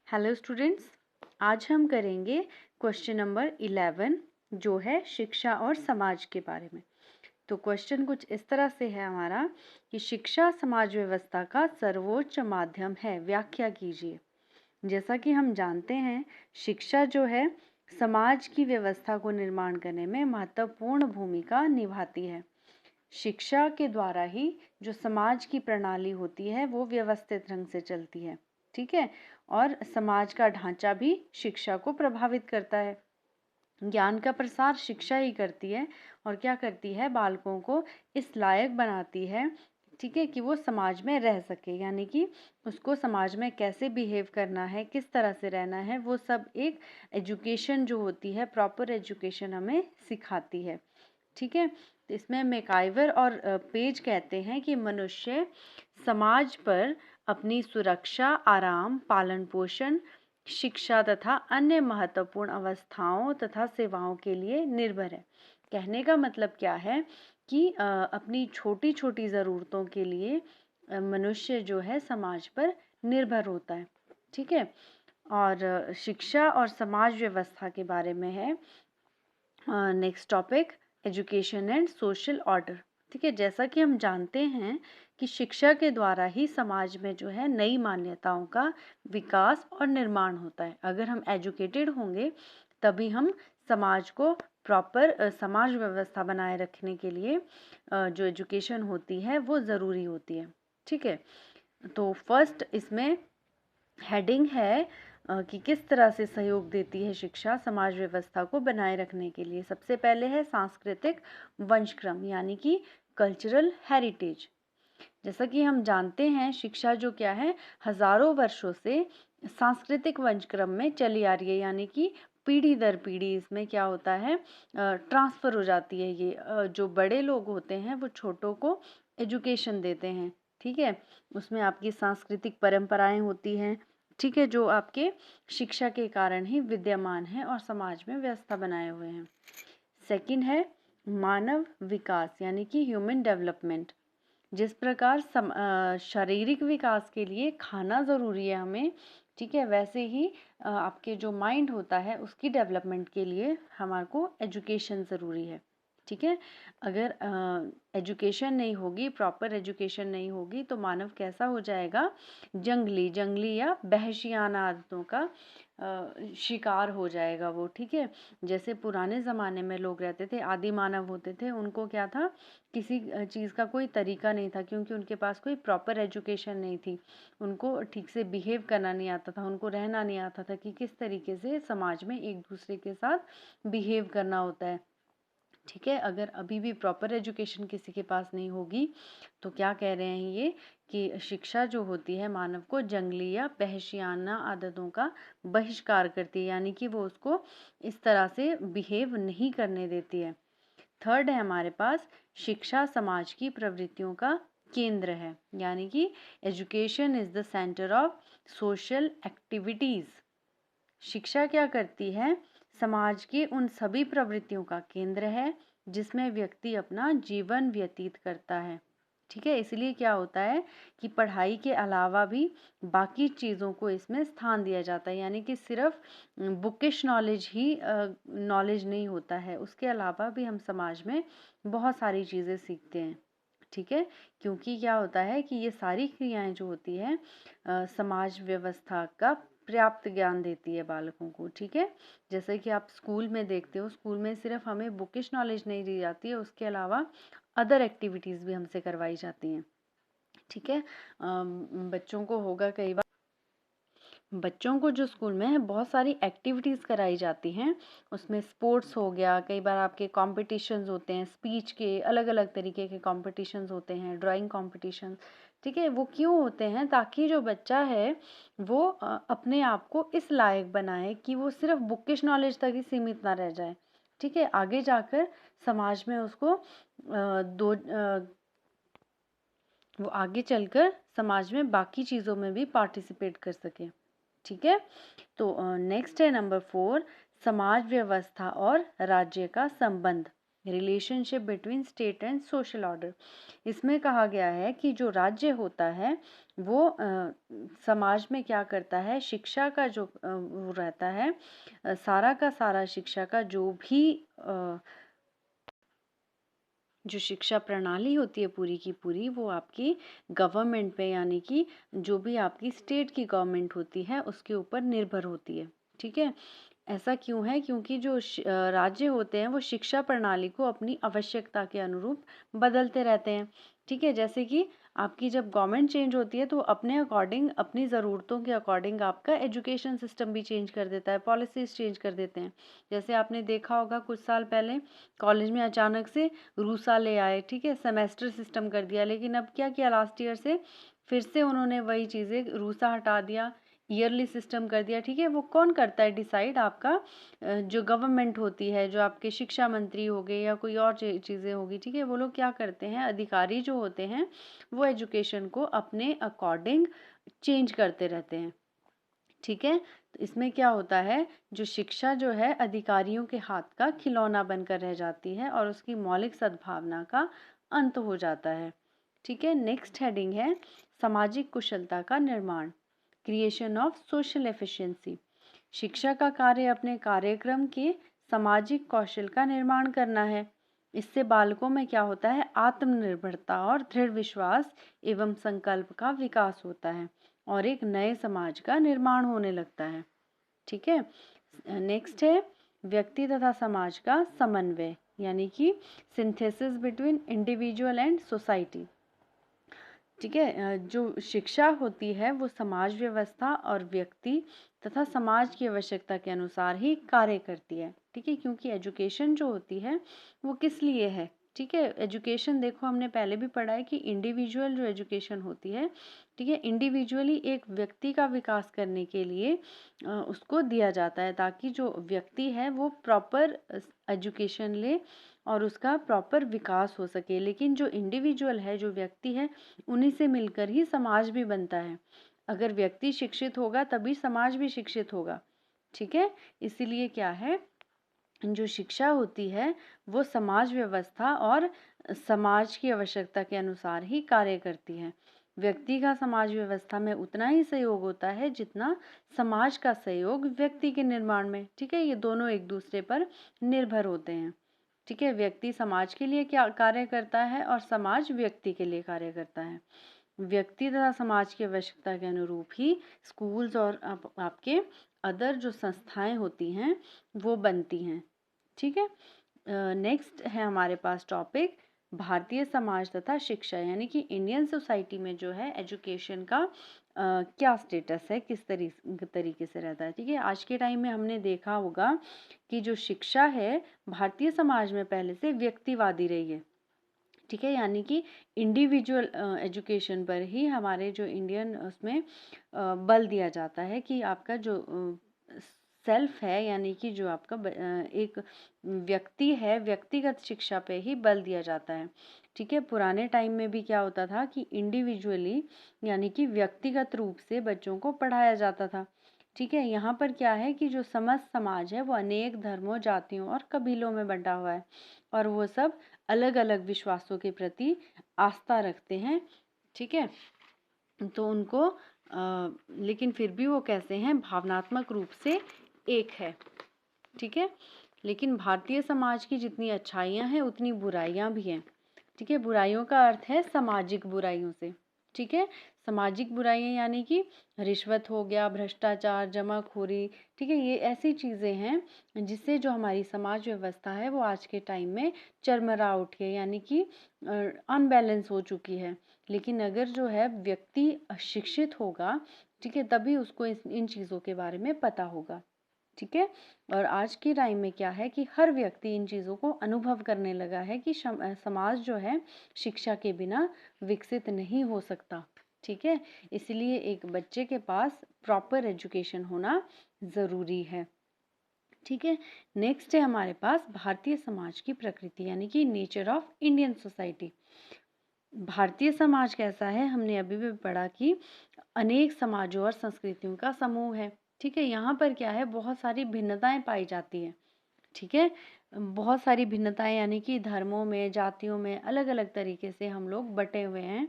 Hello students, आज हम करेंगे क्वेश्चन नंबर 11 जो है शिक्षा और समाज के बारे में। तो क्वेश्चन कुछ इस तरह से है हमारा कि शिक्षा समाज व्यवस्था का सर्वोच्च माध्यम है, व्याख्या कीजिए। जैसा कि हम जानते हैं, शिक्षा जो है समाज की व्यवस्था को निर्माण करने में महत्वपूर्ण भूमिका निभाती है। शिक्षा के द्वारा ही जो समाज की प्रणाली होती है वो व्यवस्थित ढंग से चलती है, ठीक है। और समाज का ढांचा भी शिक्षा को प्रभावित करता है। ज्ञान का प्रसार शिक्षा ही करती है और क्या करती है, बालकों को इस लायक बनाती है, ठीक है, कि वो समाज में रह सके। यानी कि उसको समाज में कैसे बिहेव करना है, किस तरह से रहना है, वो सब एक एजुकेशन जो होती है, प्रॉपर एजुकेशन हमें सिखाती है, ठीक है। तो इसमें मैकाइवर और पेज कहते हैं कि मनुष्य समाज पर अपनी सुरक्षा, आराम, पालन पोषण, शिक्षा तथा अन्य महत्वपूर्ण अवस्थाओं तथा सेवाओं के लिए निर्भर है। कहने का मतलब क्या है कि अपनी छोटी छोटी ज़रूरतों के लिए मनुष्य जो है समाज पर निर्भर होता है, ठीक है। और शिक्षा और समाज व्यवस्था के बारे में है next topic, education and social order, ठीक है। जैसा कि हम जानते हैं कि शिक्षा के द्वारा ही समाज में जो है नई मान्यताओं का विकास और निर्माण होता है। अगर हम एजुकेटेड होंगे तभी हम समाज को प्रॉपर समाज व्यवस्था बनाए रखने के लिए जो एजुकेशन होती है वो ज़रूरी होती है, ठीक है। तो फर्स्ट इसमें हेडिंग है कि किस तरह से सहयोग देती है शिक्षा समाज व्यवस्था को बनाए रखने के लिए। सबसे पहले है सांस्कृतिक वंशक्रम, यानी कि कल्चरल हेरिटेज। जैसा कि हम जानते हैं, शिक्षा जो क्या है, हजारों वर्षों से सांस्कृतिक वंशक्रम में चली आ रही है। यानी कि पीढ़ी दर पीढ़ी इसमें क्या होता है, ट्रांसफ़र हो जाती है। ये जो बड़े लोग होते हैं वो छोटों को एजुकेशन देते हैं, ठीक है। उसमें आपकी सांस्कृतिक परंपराएं होती हैं, ठीक है, जो आपके शिक्षा के कारण ही विद्यमान है और समाज में व्यवस्था बनाए हुए हैं। सेकंड है मानव विकास, यानी कि ह्यूमन डेवलपमेंट। जिस प्रकार शारीरिक विकास के लिए खाना ज़रूरी है हमें, ठीक है, वैसे ही आपके जो माइंड होता है उसकी डेवलपमेंट के लिए हमारे को एजुकेशन ज़रूरी है, ठीक है। अगर एजुकेशन नहीं होगी, प्रॉपर एजुकेशन नहीं होगी तो मानव कैसा हो जाएगा, जंगली या वहशियाना आदतों का शिकार हो जाएगा वो, ठीक है। जैसे पुराने ज़माने में लोग रहते थे, आदि मानव होते थे, उनको क्या था, किसी चीज़ का कोई तरीका नहीं था क्योंकि उनके पास कोई प्रॉपर एजुकेशन नहीं थी। उनको ठीक से बिहेव करना नहीं आता था, उनको रहना नहीं आता था कि किस तरीके से समाज में एक दूसरे के साथ बिहेव करना होता है, ठीक है। अगर अभी भी प्रॉपर एजुकेशन किसी के पास नहीं होगी तो क्या कह रहे हैं ये, कि शिक्षा जो होती है मानव को जंगली या वहशियाना आदतों का बहिष्कार करती है, यानी कि वो उसको इस तरह से बिहेव नहीं करने देती है। थर्ड है हमारे पास, शिक्षा समाज की प्रवृत्तियों का केंद्र है, यानी कि education is the centre of social activities. शिक्षा क्या करती है, समाज की उन सभी प्रवृत्तियों का केंद्र है जिसमें व्यक्ति अपना जीवन व्यतीत करता है, ठीक है। इसलिए क्या होता है कि पढ़ाई के अलावा भी बाकी चीज़ों को इसमें स्थान दिया जाता है। यानी कि सिर्फ बुकिश नॉलेज ही नॉलेज नहीं होता है, उसके अलावा भी हम समाज में बहुत सारी चीज़ें सीखते हैं, ठीक है। क्योंकि क्या होता है कि ये सारी क्रियाएं जो होती है समाज व्यवस्था का पर्याप्त ज्ञान देती है बालकों को, ठीक है। जैसे कि आप स्कूल में देखते हो, स्कूल में सिर्फ हमें बुकिश नॉलेज नहीं दी जाती है, उसके अलावा अदर एक्टिविटीज़ भी हमसे करवाई जाती हैं, ठीक है। बच्चों को होगा कई बार, बच्चों को जो स्कूल में है बहुत सारी एक्टिविटीज़ कराई जाती हैं। उसमें स्पोर्ट्स हो गया, कई बार आपके कॉम्पिटिशन्स होते हैं, स्पीच के अलग अलग तरीके के कॉम्पिटिशन्स होते हैं, ड्राइंग कॉम्पिटिशन, ठीक है। वो क्यों होते हैं, ताकि जो बच्चा है वो अपने आप को इस लायक बनाए कि वो सिर्फ बुकिश नॉलेज तक ही सीमित ना रह जाए, ठीक है। आगे जाकर समाज में उसको वो आगे चलकर समाज में बाकी चीज़ों में भी पार्टिसिपेट कर सके, ठीक है। तो नेक्स्ट है नंबर 4, समाज व्यवस्था और राज्य का संबंध। Relationship between state and social order. इसमें कहा गया है कि जो राज्य होता है वो समाज में क्या करता है, शिक्षा का जो वो रहता है, सारा का सारा शिक्षा का जो शिक्षा प्रणाली होती है पूरी की पूरी, वो आपकी गवर्नमेंट पे यानी कि जो भी आपकी स्टेट की गवर्नमेंट होती है उसके ऊपर निर्भर होती है। ठीक है, ऐसा क्यों है? क्योंकि जो राज्य होते हैं वो शिक्षा प्रणाली को अपनी आवश्यकता के अनुरूप बदलते रहते हैं। ठीक है, जैसे कि आपकी जब गवर्नमेंट चेंज होती है तो अपने अकॉर्डिंग, अपनी ज़रूरतों के अकॉर्डिंग आपका एजुकेशन सिस्टम भी चेंज कर देता है, पॉलिसीज़ चेंज कर देते हैं। जैसे आपने देखा होगा कुछ साल पहले कॉलेज में अचानक से रूसा ले आए, ठीक है, सेमेस्टर सिस्टम कर दिया, लेकिन अब क्या किया लास्ट ईयर से फिर से उन्होंने वही चीज़ें, रूसा हटा दिया, ईयरली सिस्टम कर दिया। ठीक है, वो कौन करता है डिसाइड? आपका जो गवर्नमेंट होती है, जो आपके शिक्षा मंत्री हो गए या कोई और चीज़ें होगी। ठीक है, वो लोग क्या करते हैं, अधिकारी जो होते हैं वो एजुकेशन को अपने अकॉर्डिंग चेंज करते रहते हैं। ठीक है, तो इसमें क्या होता है, जो शिक्षा जो है अधिकारियों के हाथ का खिलौना बनकर रह जाती है और उसकी मौलिक सद्भावना का अंत हो जाता है। ठीक है, नेक्स्ट हेडिंग है सामाजिक कुशलता का निर्माण, क्रिएशन ऑफ सोशल एफिशिएंसी। शिक्षा का कार्य अपने कार्यक्रम के सामाजिक कौशल का निर्माण करना है। इससे बालकों में क्या होता है, आत्मनिर्भरता और दृढ़ विश्वास एवं संकल्प का विकास होता है और एक नए समाज का निर्माण होने लगता है। ठीक है, नेक्स्ट है व्यक्ति तथा समाज का समन्वय, यानी कि synthesis between individual and society. ठीक है, जो शिक्षा होती है वो समाज व्यवस्था और व्यक्ति तथा समाज की आवश्यकता के अनुसार ही कार्य करती है। ठीक है, क्योंकि एजुकेशन जो होती है वो किस लिए है? ठीक है, एजुकेशन देखो हमने पहले भी पढ़ा है कि इंडिविजुअल जो एजुकेशन होती है, ठीक है, इंडिविजुअली एक व्यक्ति का विकास करने के लिए उसको दिया जाता है, ताकि जो व्यक्ति है वो प्रॉपर एजुकेशन ले और उसका प्रॉपर विकास हो सके। लेकिन जो इंडिविजुअल है, जो व्यक्ति है, उन्हीं से मिलकर ही समाज भी बनता है। अगर व्यक्ति शिक्षित होगा तभी समाज भी शिक्षित होगा। ठीक है, इसीलिए क्या है, जो शिक्षा होती है वो समाज व्यवस्था और समाज की आवश्यकता के अनुसार ही कार्य करती है। व्यक्ति का समाज व्यवस्था में उतना ही सहयोग होता है जितना समाज का सहयोग व्यक्ति के निर्माण में। ठीक है, ये दोनों एक दूसरे पर निर्भर होते हैं। ठीक है, व्यक्ति समाज के लिए क्या कार्य करता है और समाज व्यक्ति के लिए कार्य करता है। व्यक्ति तथा समाज की आवश्यकता के अनुरूप ही स्कूल्स और आपके अदर जो संस्थाएं होती हैं वो बनती हैं। ठीक है, नेक्स्ट है हमारे पास टॉपिक भारतीय समाज तथा शिक्षा, यानी कि इंडियन सोसाइटी में जो है एजुकेशन का क्या स्टेटस है, किस तरीके से रहता है। ठीक है, आज के टाइम में हमने देखा होगा कि जो शिक्षा है भारतीय समाज में पहले से व्यक्तिवादी रही है। ठीक है, यानी कि इंडिविजुअल एजुकेशन पर ही हमारे जो इंडियन उसमें बल दिया जाता है कि आपका जो सेल्फ है, यानी कि जो आपका एक व्यक्ति है, व्यक्तिगत शिक्षा पे ही बल दिया जाता है। ठीक है, पुराने टाइम में भी क्या होता था कि इंडिविजुअली यानी कि व्यक्तिगत रूप से बच्चों को पढ़ाया जाता था। ठीक है, यहाँ पर क्या है कि जो समस्त समाज है वो अनेक धर्मों, जातियों और कबीलों में बंटा हुआ है और वो सब अलग अलग विश्वासों के प्रति आस्था रखते हैं। ठीक है, तो उनको लेकिन फिर भी वो कैसे हैं, भावनात्मक रूप से एक है। ठीक है, लेकिन भारतीय समाज की जितनी अच्छाइयाँ हैं उतनी बुराइयाँ भी हैं। ठीक है, बुराइयों का अर्थ है सामाजिक बुराइयों से। ठीक है, सामाजिक बुराइयाँ यानी कि रिश्वत हो गया, भ्रष्टाचार, जमाखोरी। ठीक है, ये ऐसी चीज़ें हैं जिससे जो हमारी समाज व्यवस्था है वो आज के टाइम में चरमरा उठी है, यानी कि अनबैलेंस हो चुकी है। लेकिन अगर जो है व्यक्ति शिक्षित होगा, ठीक है, तभी उसको इन चीज़ों के बारे में पता होगा। ठीक है, और आज के टाइम में क्या है कि हर व्यक्ति इन चीज़ों को अनुभव करने लगा है कि समाज जो है शिक्षा के बिना विकसित नहीं हो सकता। ठीक है, इसलिए एक बच्चे के पास प्रॉपर एजुकेशन होना ज़रूरी है। ठीक है, नेक्स्ट है हमारे पास भारतीय समाज की प्रकृति, यानी कि nature of Indian society. Bharatiya Samaj कैसा है, हमने अभी भी पढ़ा कि अनेक समाजों और संस्कृतियों का समूह है। ठीक है, यहाँ पर क्या है, बहुत सारी भिन्नताएं पाई जाती हैं। ठीक है, बहुत सारी भिन्नताएं, यानी कि धर्मों में, जातियों में अलग अलग तरीके से हम लोग बटे हुए हैं,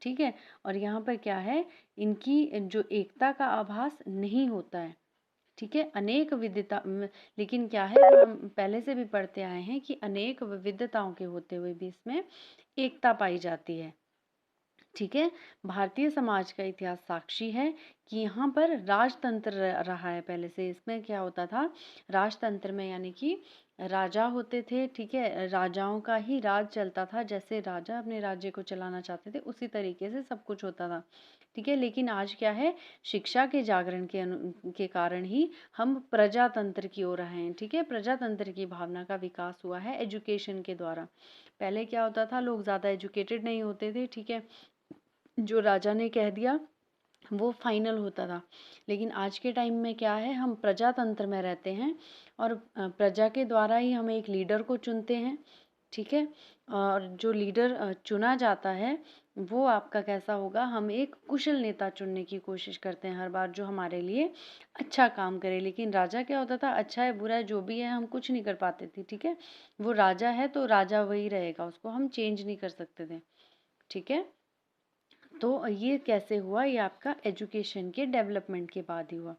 ठीक है। और यहाँ पर क्या है, इनकी जो एकता का आभास नहीं होता है, ठीक है। अनेक विविधता लेकिन क्या है, जो हम पहले से भी पढ़ते आए हैं कि अनेक विविधताओं के होते हुए भी इसमें एकता पाई जाती है, ठीक है। भारतीय समाज का इतिहास साक्षी है कि यहाँ पर राजतंत्र रहा है पहले से। इसमें क्या होता था, राजतंत्र में यानी कि राजा होते थे, ठीक है। राजाओं का ही राज चलता था, जैसे राजा अपने राज्य को चलाना चाहते थे उसी तरीके से सब कुछ होता था, ठीक है। लेकिन आज क्या है, शिक्षा के जागरण के कारण ही हम प्रजातंत्र की ओर आए हैं, ठीक है। प्रजातंत्र की भावना का विकास हुआ है एजुकेशन के द्वारा। पहले क्या होता था, लोग ज़्यादा एजुकेटेड नहीं होते थे, ठीक है। जो राजा ने कह दिया वो फाइनल होता था। लेकिन आज के टाइम में क्या है, हम प्रजातंत्र में रहते हैं और प्रजा के द्वारा ही हम एक लीडर को चुनते हैं, ठीक है। और जो लीडर चुना जाता है वो आपका कैसा होगा, हम एक कुशल नेता चुनने की कोशिश करते हैं हर बार, जो हमारे लिए अच्छा काम करे। लेकिन राजा क्या होता था, अच्छा है बुरा है जो भी है हम कुछ नहीं कर पाते थे, ठीक है। वो राजा है तो राजा वही रहेगा, उसको हम चेंज नहीं कर सकते थे, ठीक है। तो ये कैसे हुआ, ये आपका एजुकेशन के डेवलपमेंट के बाद ही हुआ,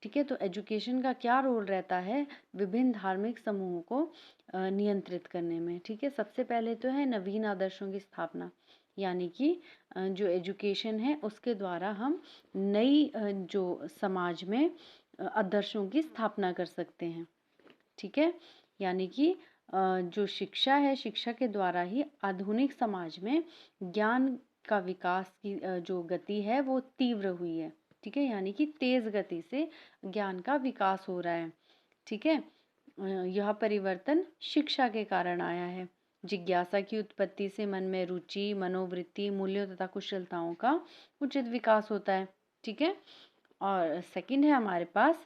ठीक है। तो एजुकेशन का क्या रोल रहता है विभिन्न धार्मिक समूहों को नियंत्रित करने में, ठीक है। सबसे पहले तो है नवीन आदर्शों की स्थापना, यानी कि जो एजुकेशन है उसके द्वारा हम नई जो समाज में आदर्शों की स्थापना कर सकते हैं, ठीक है। यानी कि जो शिक्षा है, शिक्षा के द्वारा ही आधुनिक समाज में ज्ञान का विकास की जो गति है वो तीव्र हुई है, ठीक है। यानी कि तेज गति से ज्ञान का विकास हो रहा है, ठीक है। यह परिवर्तन शिक्षा के कारण आया है। जिज्ञासा की उत्पत्ति से मन में रुचि, मनोवृत्ति, मूल्यों तथा कुशलताओं का उचित विकास होता है, ठीक है। और सेकंड है हमारे पास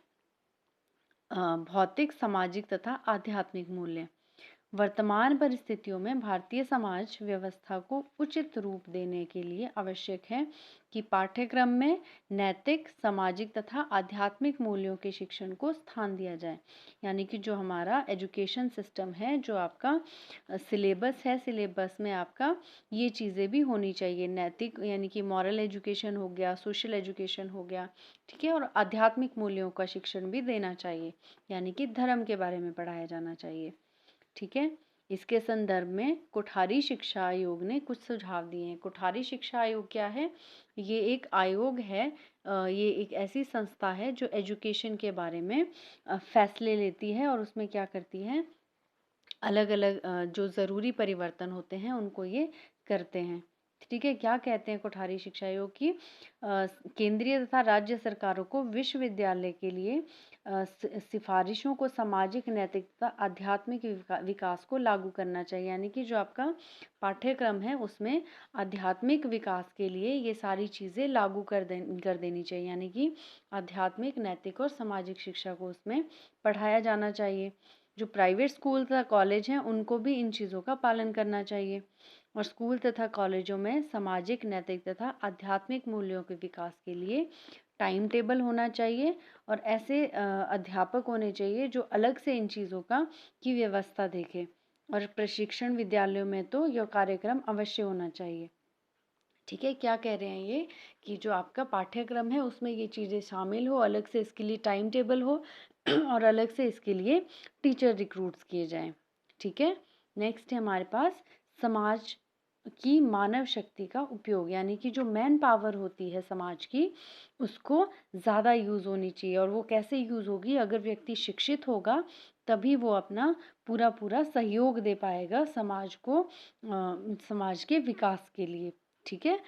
भौतिक, सामाजिक तथा आध्यात्मिक मूल्य। वर्तमान परिस्थितियों में भारतीय समाज व्यवस्था को उचित रूप देने के लिए आवश्यक है कि पाठ्यक्रम में नैतिक, सामाजिक तथा आध्यात्मिक मूल्यों के शिक्षण को स्थान दिया जाए। यानी कि जो हमारा एजुकेशन सिस्टम है, जो आपका सिलेबस है, सिलेबस में आपका ये चीज़ें भी होनी चाहिए। नैतिक यानी कि मॉरल एजुकेशन हो गया, सोशल एजुकेशन हो गया, ठीक है। और आध्यात्मिक मूल्यों का शिक्षण भी देना चाहिए, यानी कि धर्म के बारे में पढ़ाया जाना चाहिए, ठीक है। इसके संदर्भ में कोठारी शिक्षा आयोग ने कुछ सुझाव दिए हैं। कोठारी शिक्षा आयोग क्या है, ये एक आयोग है, ये एक ऐसी संस्था है जो एजुकेशन के बारे में फैसले लेती है और उसमें क्या करती है, अलग अलग जो ज़रूरी परिवर्तन होते हैं उनको ये करते हैं, ठीक है। क्या कहते हैं कोठारी शिक्षा आयोग की, केंद्रीय तथा राज्य सरकारों को विश्वविद्यालय के लिए सिफारिशों को सामाजिक, नैतिकता, आध्यात्मिक विकास को लागू करना चाहिए। यानी कि जो आपका पाठ्यक्रम है उसमें आध्यात्मिक विकास के लिए ये सारी चीज़ें लागू कर देनी चाहिए। यानी कि आध्यात्मिक, नैतिक और सामाजिक शिक्षा को उसमें पढ़ाया जाना चाहिए। जो प्राइवेट स्कूल तथा कॉलेज हैं उनको भी इन चीज़ों का पालन करना चाहिए। और स्कूल तथा कॉलेजों में सामाजिक, नैतिक तथा आध्यात्मिक मूल्यों के विकास के लिए टाइम टेबल होना चाहिए और ऐसे अध्यापक होने चाहिए जो अलग से इन चीज़ों का की व्यवस्था देखें। और प्रशिक्षण विद्यालयों में तो यह कार्यक्रम अवश्य होना चाहिए, ठीक है। क्या कह रहे हैं ये कि जो आपका पाठ्यक्रम है उसमें ये चीज़ें शामिल हो, अलग से इसके लिए टाइम टेबल हो और अलग से इसके लिए टीचर रिक्रूट्स किए जाएं, ठीक है। नेक्स्ट है हमारे पास समाज की मानव शक्ति का उपयोग, यानी कि जो मैन पावर होती है समाज की उसको ज़्यादा यूज़ होनी चाहिए। और वो कैसे यूज़ होगी, अगर व्यक्ति शिक्षित होगा तभी वो अपना पूरा पूरा सहयोग दे पाएगा समाज को, समाज के विकास के लिए, ठीक है।